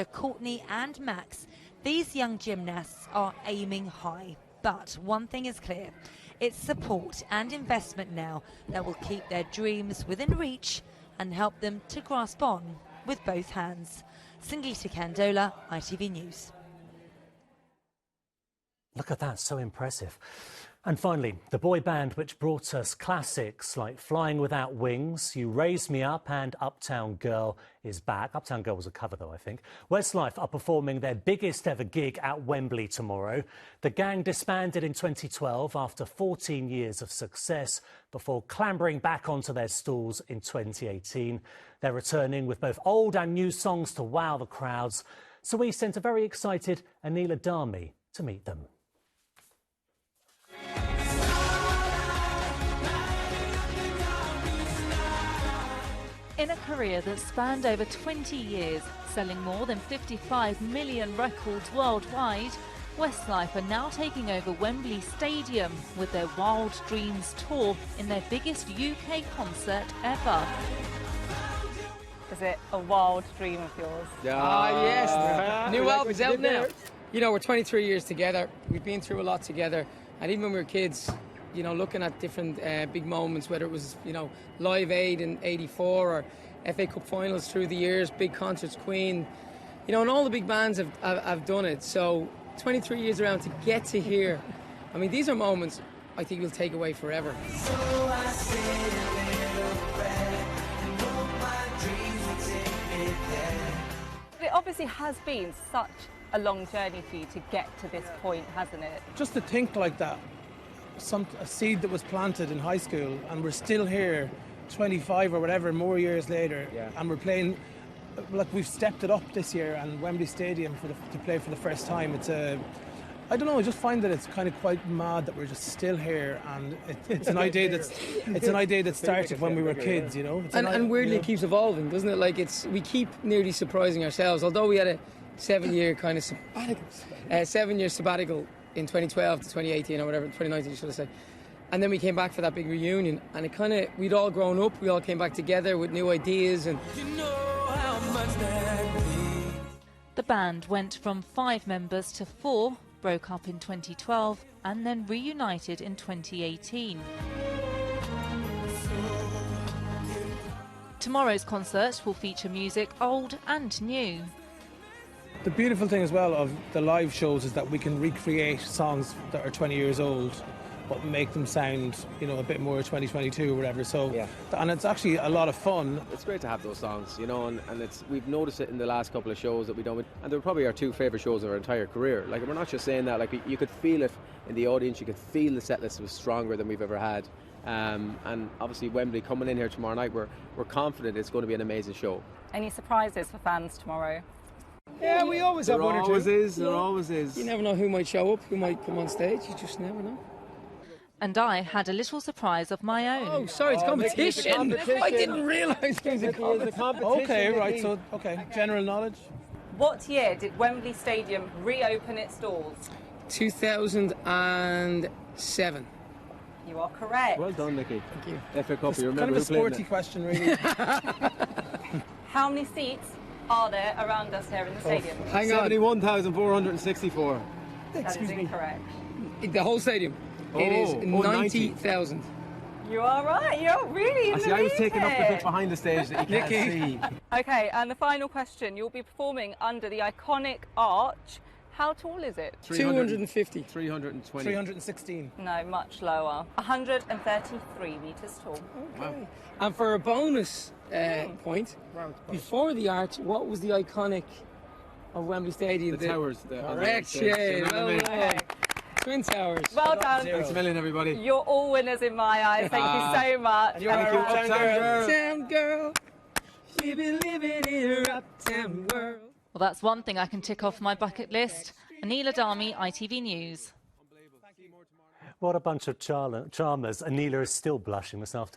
Courtney and Max, these young gymnasts are aiming high. But one thing is clear, it's support and investment now that will keep their dreams within reach and help them to grasp on with both hands. Sangeeta Kandola, ITV News. Look at that, so impressive. And finally, the boy band which brought us classics like Flying Without Wings, You Raise Me Up and Uptown Girl is back. Uptown Girl was a cover though, I think. Westlife are performing their biggest ever gig at Wembley tomorrow. The gang disbanded in 2012 after 14 years of success before clambering back onto their stools in 2018. They're returning with both old and new songs to wow the crowds. So we sent a very excited Anila Dami to meet them. In a career that spanned over 20 years, selling more than 55 million records worldwide, Westlife are now taking over Wembley Stadium with their Wild Dreams tour in their biggest UK concert ever. Is it a wild dream of yours? Yes. New album's out now. You know, we're 23 years together. We've been through a lot together. And even when we were kids, you know, looking at different big moments, whether it was, you know, Live Aid in '84 or FA Cup finals through the years, big concerts, Queen, you know, and all the big bands have done it. So 23 years around to get to here, I mean, these are moments I think we'll take away forever. It obviously has been such a long journey for you to get to this point, hasn't it? Just to think like that, a seed that was planted in high school, and we're still here 25 or whatever more years later, and we're playing, like, we've stepped it up this year, and Wembley Stadium to play for the first time. It's I don't know, I just find that it's kind of quite mad that we're just still here, and it's an idea that started when we were kids, you know. And weirdly, it keeps evolving, doesn't it? Like, we keep nearly surprising ourselves. Although we had a 7-year kind of sabbatical in 2012 to 2018 or whatever, 2019 should I say. And then we came back for that big reunion, and we'd all grown up, we all came back together with new ideas. And The band went from 5 members to 4, broke up in 2012 and then reunited in 2018. Tomorrow's concert will feature music old and new. The beautiful thing as well of the live shows is that we can recreate songs that are 20 years old, but make them sound, you know, a bit more 2022 or whatever. So, and it's actually a lot of fun. It's great to have those songs, you know, and we've noticed it in the last couple of shows that we done, and they were probably our 2 favourite shows of our entire career. Like, we're not just saying that, like, you could feel it in the audience, you could feel the set list was stronger than we've ever had. And obviously Wembley coming in here tomorrow night, we're confident it's going to be an amazing show. Any surprises for fans tomorrow? yeah, we always have one or two. There always is. You never know who might show up, who might come on stage. You just never know. And I had a little surprise of my own. Oh, sorry, it's competition. I didn't realise there was a competition. Okay, right, so, general knowledge. What year did Wembley Stadium reopen its doors? 2007. You are correct. Well done, Nicky. Thank you. FA Cup, It's you remember kind of a who played sporty it? question, really. How many seats are there around us here in the stadium? Hang on. 71,464. That is incorrect. The whole stadium. It is 90,000. You are right. You're really in the I was lead taking up the here. bit behind the stage that you can't see. Okay, and the final question. You'll be performing under the iconic arch. How tall is it? 250. 320. 316. No, much lower. 133 metres tall. Wow. And for a bonus point, before the arch, what was the iconic of Wembley Stadium? The towers. Correct, yeah. Twin Towers. Well done. Thanks a million, everybody. You're all winners in my eyes. Thank you so much. Thank you, Uptown girl. We been living in her uptown world. Well, that's one thing I can tick off my bucket list. Anila Dami, ITV News. What a bunch of charmers. Anila is still blushing this afternoon.